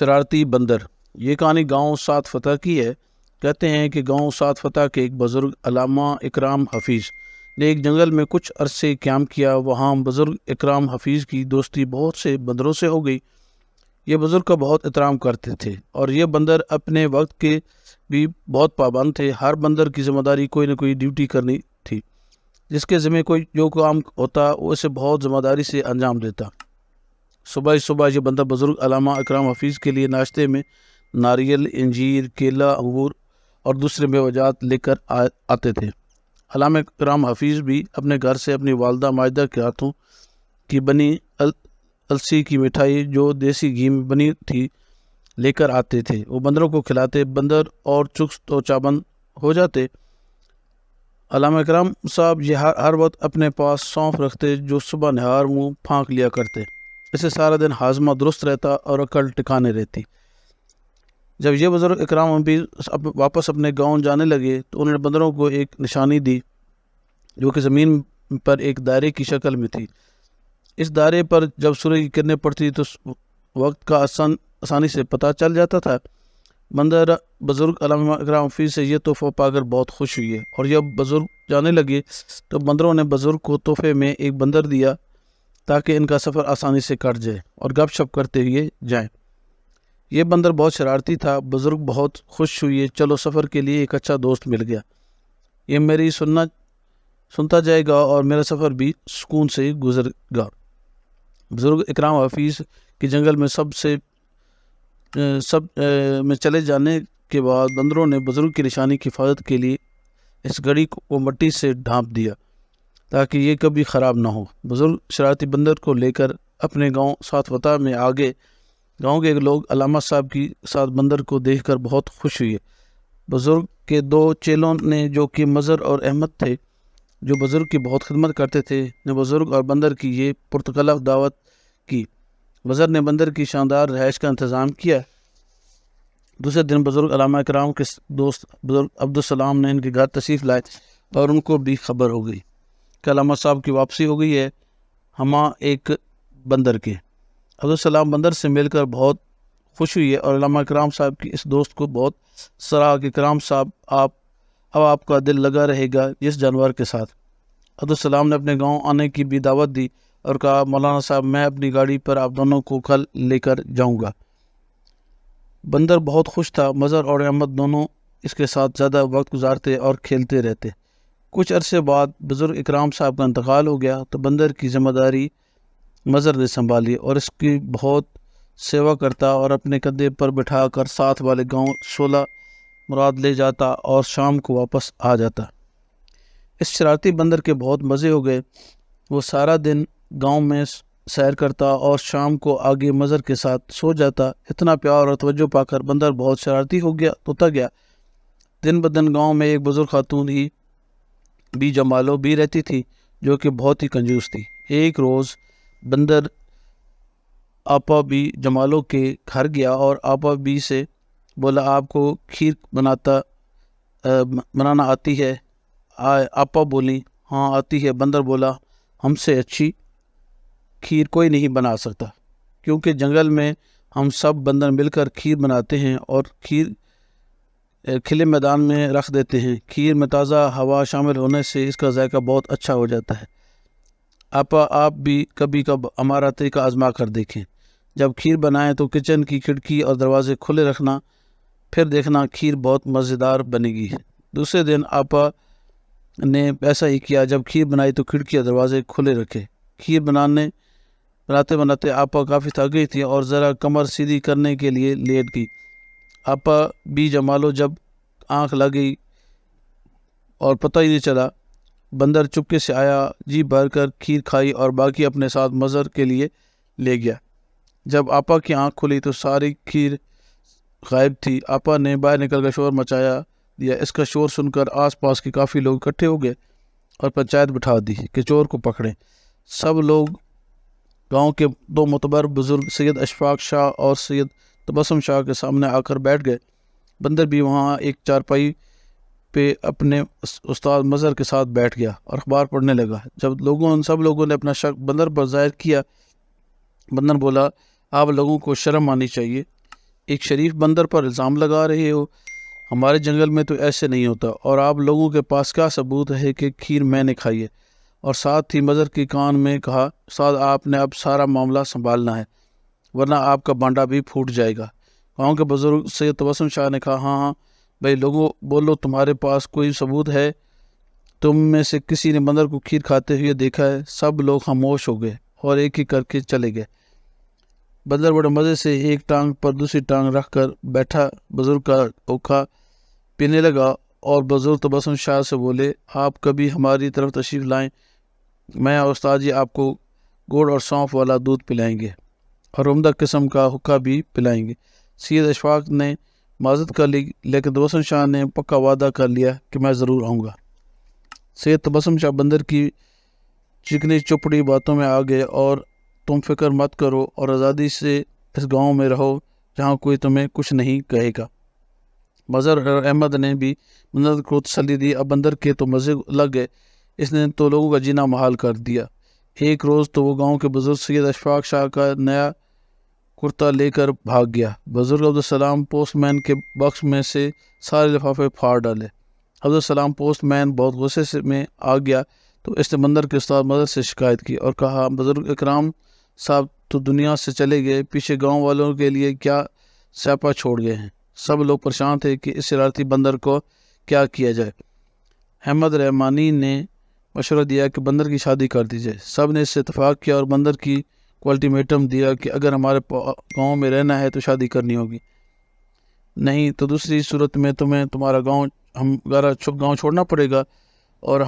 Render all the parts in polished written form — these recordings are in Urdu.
شرارتی بندر۔ یہ کہانی گاؤں سات فتح کی ہے۔ کہتے ہیں کہ گاؤں سات فتح کے ایک بزرگ علامہ اکرام حفیظ نے ایک جنگل میں کچھ عرصے قیام کیا۔ وہاں بزرگ اکرام حفیظ کی دوستی بہت سے بندروں سے ہو گئی۔ یہ بزرگ کا بہت احترام کرتے تھے اور یہ بندر اپنے وقت کے بھی بہت پابند تھے۔ ہر بندر کی ذمہ داری کوئی نہ کوئی ڈیوٹی کرنی تھی، جس کے ذمہ کوئی جو کام ہوتا وہ اسے بہت ذمہ داری سے انجام دیتا۔ صبح یہ بندر بزرگ علامہ اکرام حفیظ کے لیے ناشتے میں ناریل، انجیر، کیلا، انگور اور دوسرے میوجات لے کر آتے تھے۔ علامہ اکرام حفیظ بھی اپنے گھر سے اپنی والدہ ماجدہ کے ہاتھوں کی بنی السی کی مٹھائی جو دیسی گھی میں بنی تھی لے کر آتے تھے۔ وہ بندروں کو کھلاتے، بندر اور چست و چابند ہو جاتے۔ علامہ اکرام صاحب یہ ہر وقت اپنے پاس سونف رکھتے جو صبح نہار منہ پھانک لیا کرتے۔ اسے سارا دن ہاضمہ درست رہتا اور عقل ٹکانے رہتی۔ جب یہ بزرگ اکرام حفیظ واپس اپنے گاؤں جانے لگے تو انہوں نے بندروں کو ایک نشانی دی جو کہ زمین پر ایک دائرے کی شکل میں تھی۔ اس دائرے پر جب سورج کی کرنیں پڑتی تو وقت کا آسانی سے پتہ چل جاتا تھا۔ بندر بزرگ علامہ اکرام حفیظ سے یہ تحفہ پا کر بہت خوش ہوئے اور جب بزرگ جانے لگے تو بندروں نے بزرگ کو تحفے میں ایک بندر دیا تاکہ ان کا سفر آسانی سے کٹ جائے اور گپ شپ کرتے ہوئے جائیں۔ یہ بندر بہت شرارتی تھا۔ بزرگ بہت خوش ہوئے، چلو سفر کے لیے ایک اچھا دوست مل گیا۔ یہ میری سنتا جائے گا اور میرا سفر بھی سکون سے گزر گا۔ بزرگ اکرام حفیظ کے جنگل میں میں چلے جانے کے بعد بندروں نے بزرگ کی نشانی کی حفاظت کے لیے اس گھڑی کو مٹی سے ڈھانپ دیا تاکہ یہ کبھی خراب نہ ہو۔ بزرگ شرارتی بندر کو لے کر اپنے گاؤں سات فتح میں آگے۔ گاؤں کے لوگ علامہ صاحب کی ساتھ بندر کو دیکھ کر بہت خوش ہوئے۔ بزرگ کے دو چیلوں نے جو کہ مظہر اور احمد تھے، جو بزرگ کی بہت خدمت کرتے تھے، نے بزرگ اور بندر کی یہ پرتکلف دعوت کی۔ مظہر نے بندر کی شاندار رہائش کا انتظام کیا۔ دوسرے دن بزرگ علامہ اکرام کے دوست بزرگ عبدالسلام نے ان کے گھر تشریف لائے اور ان کو بھی خبر ہو گئی کہ علامہ صاحب کی واپسی ہو گئی ہے، ہمہ ایک بندر کے۔ عبدالسلام بندر سے مل کر بہت خوش ہوئی ہے اور علامہ اکرام صاحب کی اس دوست کو بہت سراہا کہ اکرام صاحب اب آپ کا دل لگا رہے گا اس جانور کے ساتھ۔ عبدالسلام نے اپنے گاؤں آنے کی بھی دعوت دی اور کہا، مولانا صاحب میں اپنی گاڑی پر آپ دونوں کو کل لے کر جاؤں گا۔ بندر بہت خوش تھا۔ مظہر اور احمد دونوں اس کے ساتھ زیادہ وقت گزارتے اور کھیلتے رہتے۔ کچھ عرصے بعد بزرگ اکرام صاحب کا انتقال ہو گیا تو بندر کی ذمہ داری مظہر نے سنبھالی اور اس کی بہت سیوا کرتا اور اپنے کندھے پر بٹھا کر ساتھ والے گاؤں شولہ مراد لے جاتا اور شام کو واپس آ جاتا۔ اس شرارتی بندر کے بہت مزے ہو گئے۔ وہ سارا دن گاؤں میں سیر کرتا اور شام کو آگے مظہر کے ساتھ سو جاتا۔ اتنا پیار اور توجہ پا کر بندر بہت شرارتی ہوتا گیا۔ دن بدن گاؤں میں ایک بزرگ خاتون ہی بھی جمالو بھی رہتی تھی جو کہ بہت ہی کنجوس تھی۔ ایک روز بندر آپا بھی جمالو کے گھر گیا اور آپا بھی سے بولا، آپ کو کھیر بنانا آتی ہے؟ آپا بولی، ہاں آتی ہے۔ بندر بولا، ہم سے اچھی کھیر کوئی نہیں بنا سکتا، کیونکہ جنگل میں ہم سب بندر مل کر کھیر بناتے ہیں اور کھیر کھلے میدان میں رکھ دیتے ہیں۔ کھیر میں تازہ ہوا شامل ہونے سے اس کا ذائقہ بہت اچھا ہو جاتا ہے۔ آپ بھی کبھی ہمارا طریقہ آزما کر دیکھیں۔ جب کھیر بنائیں تو کچن کی کھڑکی اور دروازے کھلے رکھنا، پھر دیکھنا کھیر بہت مزیدار بنے گی۔ دوسرے دن آپا نے ایسا ہی کیا۔ جب کھیر بنائی تو کھڑکی اور دروازے کھلے رکھے۔ کھیر بناتے آپا کافی تھک گئی تھی اور ذرا کمر سیدھی کرنے کے لیے لیٹ گئی۔ آپا بھی جمالو جب آنکھ لگی اور پتہ ہی نہیں چلا، بندر چپکے سے آیا، جی بھر کر کھیر کھائی اور باقی اپنے ساتھ مظہر کے لیے لے گیا۔ جب آپا کی آنکھ کھلی تو ساری کھیر غائب تھی۔ آپا نے باہر نکل کر شور مچایا دیا۔ اس کا شور سن کر آس پاس کے کافی لوگ اکٹھے ہو گئے اور پنچایت بٹھا دی کہ چور کو پکڑیں۔ سب لوگ گاؤں کے دو معتبر بزرگ سید اشفاق شاہ اور سید تبسم شاہ کے سامنے آ کر بیٹھ گئے۔ بندر بھی وہاں ایک چارپائی پہ اپنے استاد مظہر کے ساتھ بیٹھ گیا اور اخبار پڑھنے لگا۔ جب سب لوگوں نے اپنا شک بندر پر ظاہر کیا، بندر بولا، آپ لوگوں کو شرم آنی چاہیے، ایک شریف بندر پر الزام لگا رہے ہو؟ ہمارے جنگل میں تو ایسے نہیں ہوتا، اور آپ لوگوں کے پاس کیا ثبوت ہے کہ کھیر میں نے کھائی ہے؟ اور ساتھ ہی مظہر کے کان میں کہا، استاد آپ نے اب سارا معاملہ سنبھالنا ہے، ورنہ آپ کا بانڈا بھی پھوٹ جائے گا۔ گاؤں کے بزرگ سید تبسم شاہ نے کہا، ہاں ہاں بھائی لوگوں بولو، تمہارے پاس کوئی ثبوت ہے؟ تم میں سے کسی نے بندر کو کھیر کھاتے ہوئے دیکھا ہے؟ سب لوگ خاموش ہو گئے اور ایک ایک کر کے چلے گئے۔ بندر بڑے مزے سے ایک ٹانگ پر دوسری ٹانگ رکھ کر بیٹھا بزرگ کا اوکھا پینے لگا، اور بزرگ تبسم شاہ سے بولے، آپ کبھی ہماری طرف تشریف لائیں، میں اور استاد جی آپ کو گڑ اور سونف والا دودھ پلائیں گے اور عمدہ قسم کا حقہ بھی پلائیں گے۔ سید اشفاق نے معذرت کر لی، لیکن تبسم شاہ نے پکا وعدہ کر لیا کہ میں ضرور آؤں گا۔ سید تبسم شاہ بندر کی چکنی چپڑی باتوں میں آ گئے، اور تم فکر مت کرو اور آزادی سے اس گاؤں میں رہو جہاں کوئی تمہیں کچھ نہیں کہے گا۔ مظہر اور احمد نے بھی بندر کو تسلی دی۔ اب بندر کے تو مزے لگ گئے، اس نے تو لوگوں کا جینا محال کر دیا۔ ایک روز تو وہ گاؤں کے بزرگ سید اشفاق شاہ کا نیا کرتا لے کر بھاگ گیا۔ بزرگ عبدالسلام پوسٹ مین کے باکس میں سے سارے لفافے پھاڑ ڈالے۔ عبدالسلام پوسٹ مین بہت غصے میں آ گیا تو اس نے بندر کے استاد مظہر سے شکایت کی اور کہا، بزرگ اکرام صاحب تو دنیا سے چلے گئے، پیچھے گاؤں والوں کے لیے کیا سیاپا چھوڑ گئے ہیں؟ سب لوگ پریشان تھے کہ اس شرارتی بندر کو کیا کیا جائے۔ احمد رحمانی نے مشورہ دیا کہ بندر کی شادی کر دی جائے۔ سب نے اس سے اتفاق کیا اور بندر کی کو الٹیمیٹم دیا کہ اگر ہمارے گاؤں میں رہنا ہے تو شادی کرنی ہوگی، نہیں تو دوسری صورت میں تمہیں تمہارا گاؤں چھوڑنا پڑے گا، اور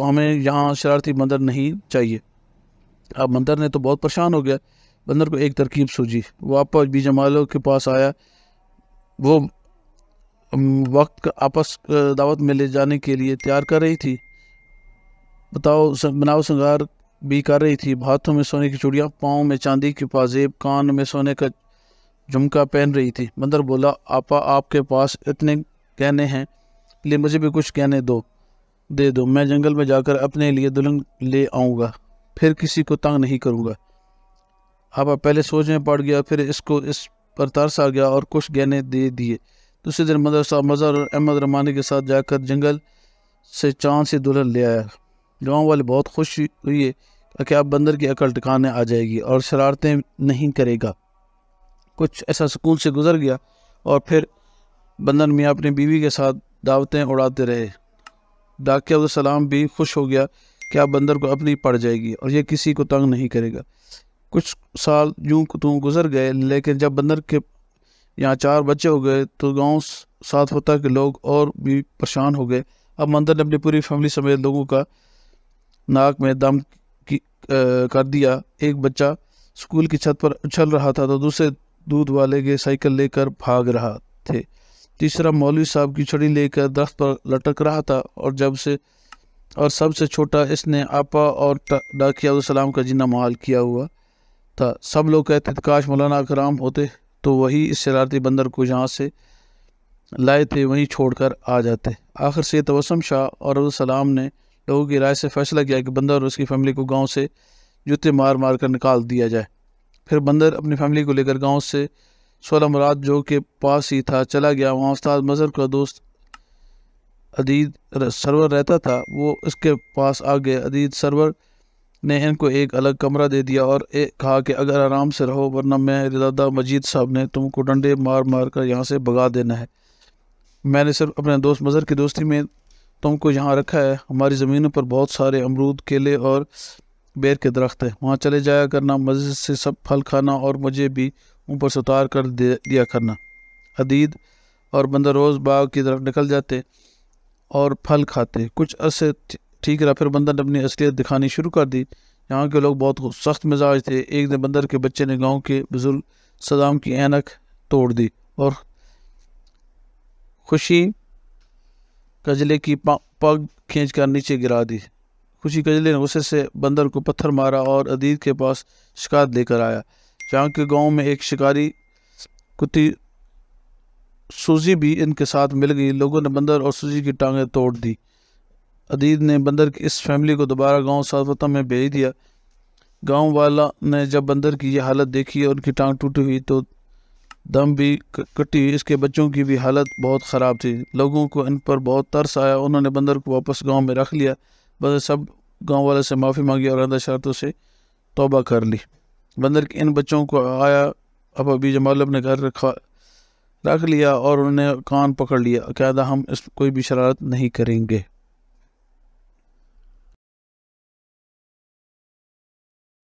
ہمیں یہاں شرارتی بندر نہیں چاہیے۔ اب بندر نے تو بہت پریشان ہو گیا۔ بندر کو ایک ترکیب سوجی، وہ آپا بی جمالوں کے پاس آیا۔ وہ وقت آپس دعوت میں لے جانے کے لیے تیار کر رہی تھی، بناؤ سنگار بھی کر رہی تھی، ہاتھوں میں سونے کی چوڑیاں، پاؤں میں چاندی کی پازیب، کان میں سونے کا جھمکا پہن رہی تھی۔ بندر بولا، آپا آپ کے پاس اتنے گہنے ہیں، لیے مجھے بھی کچھ گہنے دے دو، میں جنگل میں جا کر اپنے لیے دلہن لے آؤں گا، پھر کسی کو تنگ نہیں کروں گا۔ آپا پہلے سوچ میں پڑ گیا، پھر اس پر ترس آ گیا اور کچھ گہنے دے دیے۔ دوسرے دن مظہر صاحب مظہر اور احمد رحمانی کے ساتھ جا کر جنگل سے چاند سے دلہن لے آیا۔ گاؤں والے بہت خوش ہوئے کہ اب بندر کی عقل ٹھکانے آ جائے گی اور شرارتیں نہیں کرے گا۔ کچھ ایسا سکون سے گزر گیا، اور پھر بندر میاں اپنی بیوی کے ساتھ دعوتیں اڑاتے رہے۔ ڈاکٹر عبدالسلام بھی خوش ہو گیا کہ اب بندر کو اپنی پڑ جائے گی اور یہ کسی کو تنگ نہیں کرے گا۔ کچھ سال یوں تو گزر گئے، لیکن جب بندر کے یہاں 4 بچے ہو گئے تو گاؤں ساتھ ہوتا کہ لوگ اور بھی پریشان ہو گئے۔ اب بندر نے اپنی پوری فیملی سمیت لوگوں کا ناک میں دم کر دیا۔ ایک بچہ اسکول کی چھت پر اچھل رہا تھا تو دوسرے دودھ والے کے سائیکل لے کر بھاگ رہا تھے، تیسرا مولوی صاحب کی چھڑی لے کر درخت پر لٹک رہا تھا، اور سب سے چھوٹا اس نے آپا اور ڈاکٹر عبدالسلام کا جینا محال کیا ہوا تھا۔ سب لوگ کہتے تھے کاش مولانا اکرام ہوتے تو وہی اس شرارتی بندر کو جہاں سے لائے تھے وہیں چھوڑ کر آ جاتے۔ آخر سے تبسم شاہ اور عبدالسلام نے لوگوں کی رائے سے فیصلہ کیا کہ بندر اور اس کی فیملی کو گاؤں سے جوتے مار مار کر نکال دیا جائے۔ پھر بندر اپنی فیملی کو لے کر گاؤں سے 16 مراد جو کہ پاس ہی تھا چلا گیا۔ وہاں استاد مظہر کا دوست عدید سرور رہتا تھا، وہ اس کے پاس آ گئے۔ عدید سرور نے ان کو ایک الگ کمرہ دے دیا اور کہا کہ اگر آرام سے رہو، ورنہ میرے دادا مجید صاحب نے تم کو ڈنڈے مار مار کر یہاں سے بھگا دینا ہے۔ میں نے صرف اپنے دوست مظہر کی دوستی میں تم کو یہاں رکھا ہے۔ ہماری زمینوں پر بہت سارے امرود، کیلے اور بیر کے درخت ہیں، وہاں چلے جایا کرنا، مزے سے سب پھل کھانا اور مجھے بھی اوپر سے اتار کر دیا کرنا۔ عدید اور بندر روز باغ کی طرف نکل جاتے اور پھل کھاتے۔ کچھ عرصے ٹھیک رہا، پھر بندر نے اپنی اصلیت دکھانی شروع کر دی۔ یہاں کے لوگ بہت سخت مزاج تھے۔ ایک دن بندر کے بچے نے گاؤں کے بزرگ صدام کی اینک توڑ دی اور خوشی کجلے کی پگ کھینچ کر نیچے گرا دی۔ خوشی کجلے نے غصے سے بندر کو پتھر مارا اور عدید کے پاس شکایت لے کر آیا۔ جہاں کے گاؤں میں ایک شکاری کتی سوزی بھی ان کے ساتھ مل گئی۔ لوگوں نے بندر اور سوزی کی ٹانگیں توڑ دی۔ عدید نے بندر کی اس فیملی کو دوبارہ گاؤں ساتھ وطن میں بھیج دیا۔ گاؤں والا نے جب بندر کی یہ حالت دیکھی اور ان کی ٹانگ ٹوٹی ہوئی تو دم بھی کٹی ہوئی، اس کے بچوں کی بھی حالت بہت خراب تھی۔ لوگوں کو ان پر بہت ترس آیا، انہوں نے بندر کو واپس گاؤں میں رکھ لیا۔ بندر سب گاؤں والے سے معافی مانگی اور آئندہ شرطوں سے توبہ کر لی۔ بندر کے ان بچوں کو آیا اب ابھی جمال اپنے گھر رکھ لیا اور انہیں کان پکڑ لیا کہ آئندہ ہم اس کوئی بھی شرارت نہیں کریں گے۔